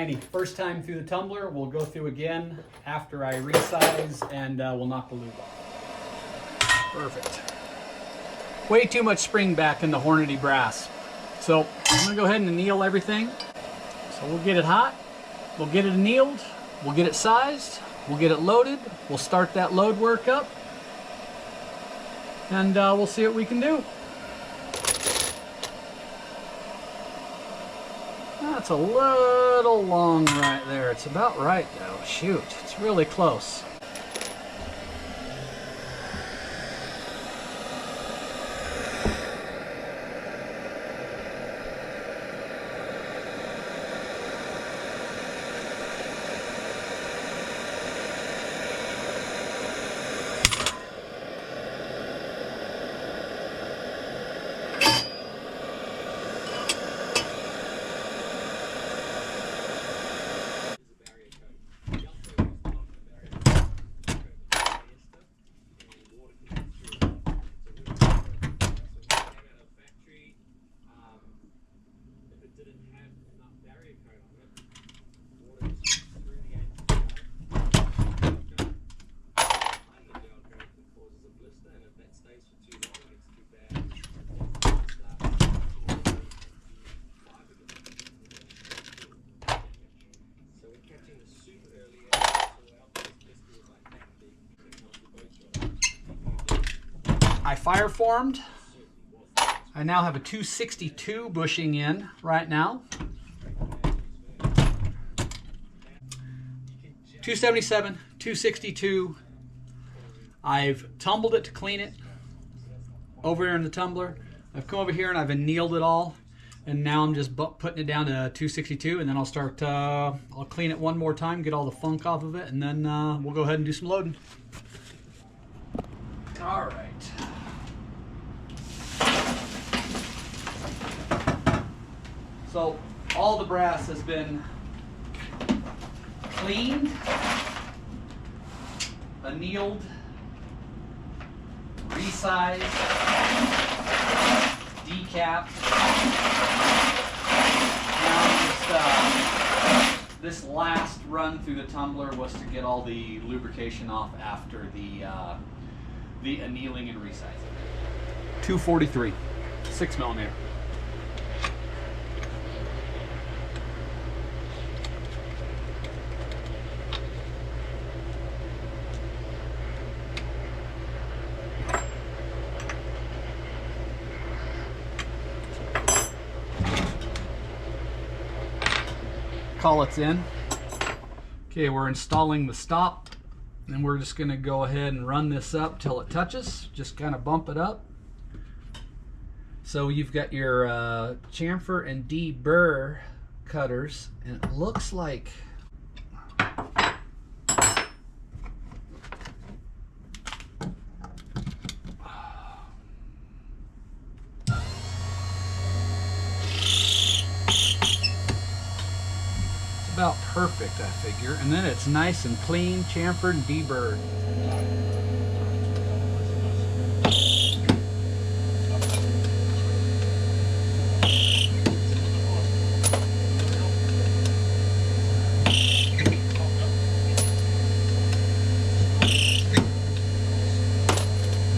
Randy, first time through the tumbler. We'll go through again after I resize and we'll knock the lube off. Perfect. Way too much spring back in the Hornady brass. So I'm gonna go ahead and anneal everything. So we'll get it hot, we'll get it annealed, we'll get it sized, we'll get it loaded, we'll start that load work up, and we'll see what we can do. That's a little long right there. It's about right though. Shoot, it's really close. I fire formed. I now have a 262 bushing in right now. 277, 262. I've tumbled it to clean it over here in the tumbler. I've come over here and I've annealed it all. And now I'm just putting it down to 262, and then I'll start, I'll clean it one more time, get all the funk off of it, and then we'll go ahead and do some loading. All right. So all the brass has been cleaned, annealed, resized, decapped. Now this last run through the tumbler was to get all the lubrication off after the annealing and resizing. 243, 6mm. Collet's in. Okay, we're installing the stop, and we're just going to go ahead and run this up till it touches. Just kind of bump it up. So you've got your chamfer and deburr cutters, and it looks like about perfect, I figure, and then it's nice and clean, chamfered and deburred.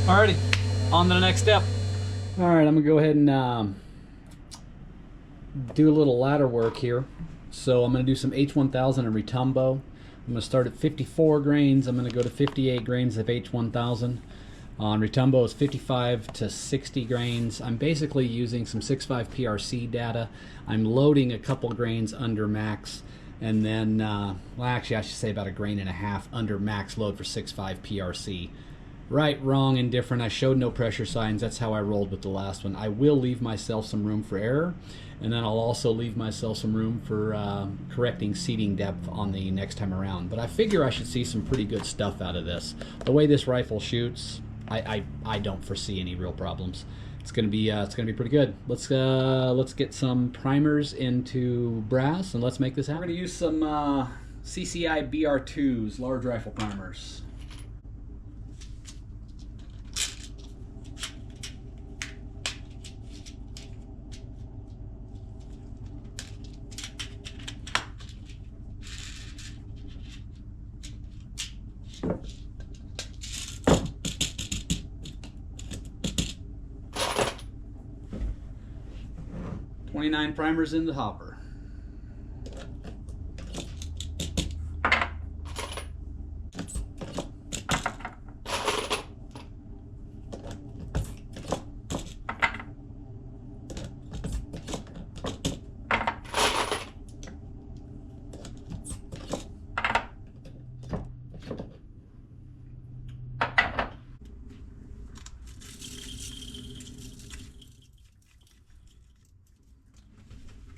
Alrighty, on to the next step. Alright, I'm gonna go ahead and do a little ladder work here. So I'm going to do some H1000 and Retumbo. I'm going to start at 54 grains. I'm going to go to 58 grains of H1000. On Retumbo it's 55 to 60 grains. I'm basically using some 6.5 PRC data. I'm loading a couple grains under max, and then, well, actually I should say about 1.5 grains under max load for 6.5 PRC. Right, wrong, indifferent. I showed no pressure signs. That's how I rolled with the last one. I will leave myself some room for error, and then I'll also leave myself some room for correcting seating depth on the next time around. But I figure I should see some pretty good stuff out of this. The way this rifle shoots, I don't foresee any real problems. It's gonna be pretty good. Let's get some primers into brass and let's make this happen. We're gonna use some CCI BR2s, large rifle primers. 29 primers in the hopper.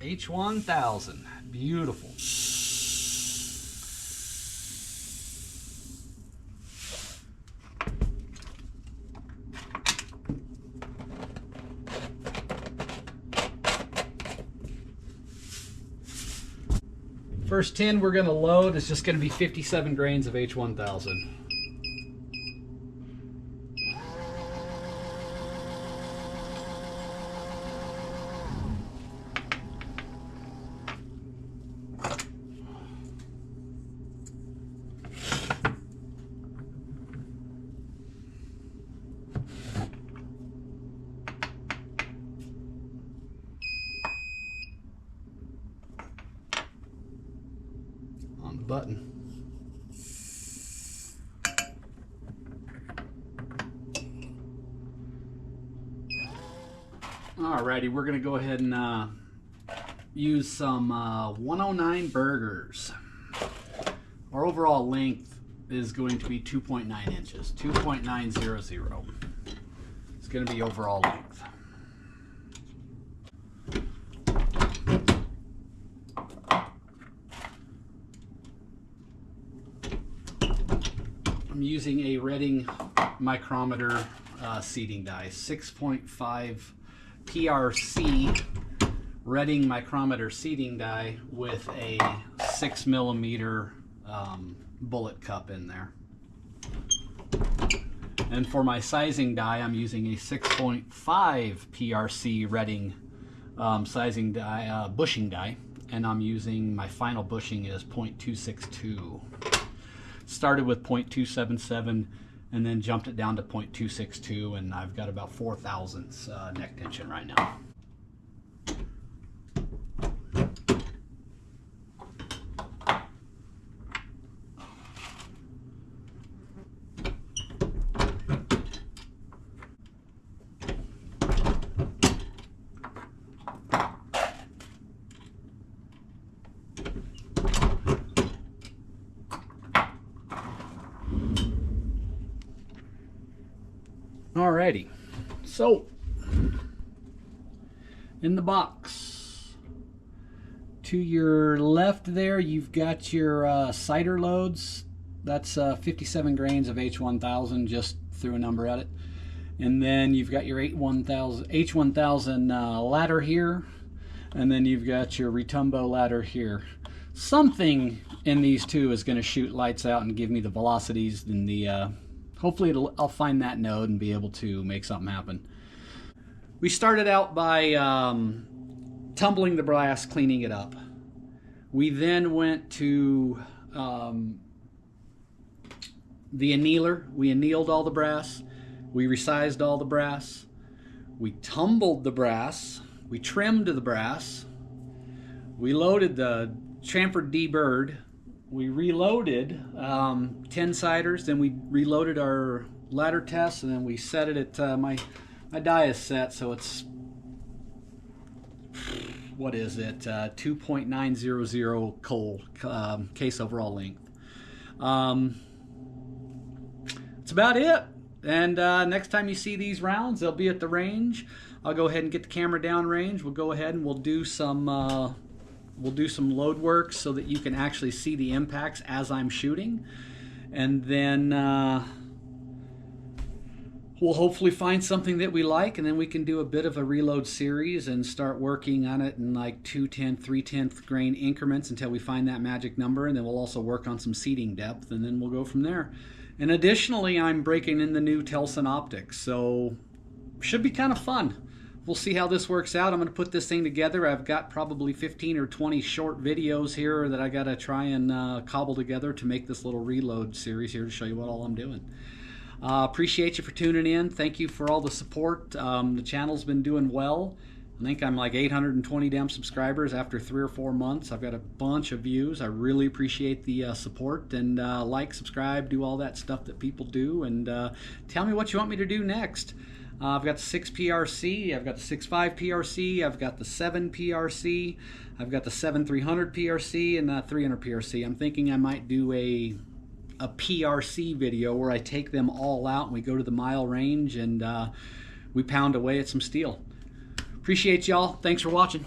H1000, beautiful. First tin we're going to load is just going to be 57 grains of H1000. Button. Alrighty, we're going to go ahead and use some 109 Bergers. Our overall length is going to be 2.9 inches, 2.900. It's going to be overall length. I'm using a Reading micrometer seeding die, 6.5 PRC Reading micrometer seeding die with a 6mm bullet cup in there. And for my sizing die, I'm using a 6.5 PRC Reading sizing die, bushing die, and I'm using, my final bushing is 0.262. Started with 0.277 and then jumped it down to 0.262, and I've got about 4 thousandths neck tension right now. Alrighty, so in the box to your left there, you've got your cider loads. That's 57 grains of H1000, just threw a number at it. And then you've got your H1000 ladder here, and then you've got your Retumbo ladder here. Something in these two is going to shoot lights out and give me the velocities and the hopefully I'll find that node and be able to make something happen. We started out by tumbling the brass, cleaning it up. We then went to the annealer. We annealed all the brass. We resized all the brass. We tumbled the brass. We trimmed the brass. We loaded the chamfered D-bird. We reloaded 10-siders, then we reloaded our ladder test, and then we set it at, my die is set, so it's, what is it, 2.900 coal case overall length. That's about it. And next time you see these rounds, they'll be at the range. I'll go ahead and get the camera down range. We'll go ahead and we'll do some load work so that you can actually see the impacts as I'm shooting. And then we'll hopefully find something that we like, and then we can do a bit of a reload series and start working on it in like 2/10, 3/10 grain increments until we find that magic number. And then we'll also work on some seating depth, and then we'll go from there. And additionally, I'm breaking in the new Telson optics, so should be kind of fun. We'll see how this works out. I'm going to put this thing together. I've got probably 15 or 20 short videos here that I got to try and cobble together to make this little reload series here to show you what all I'm doing. Appreciate you for tuning in. Thank you for all the support. The channel's been doing well, I think I'm like 820 damn subscribers after 3 or 4 months. I've got a bunch of views. I really appreciate the support, and like, subscribe, do all that stuff that people do, and tell me what you want me to do next. I've got the 6 PRC, I've got the 6.5 PRC, I've got the 7 PRC, I've got the 7 300 PRC, and the 300 PRC. I'm thinking I might do a PRC video where I take them all out and we go to the mile range and we pound away at some steel. Appreciate y'all. Thanks for watching.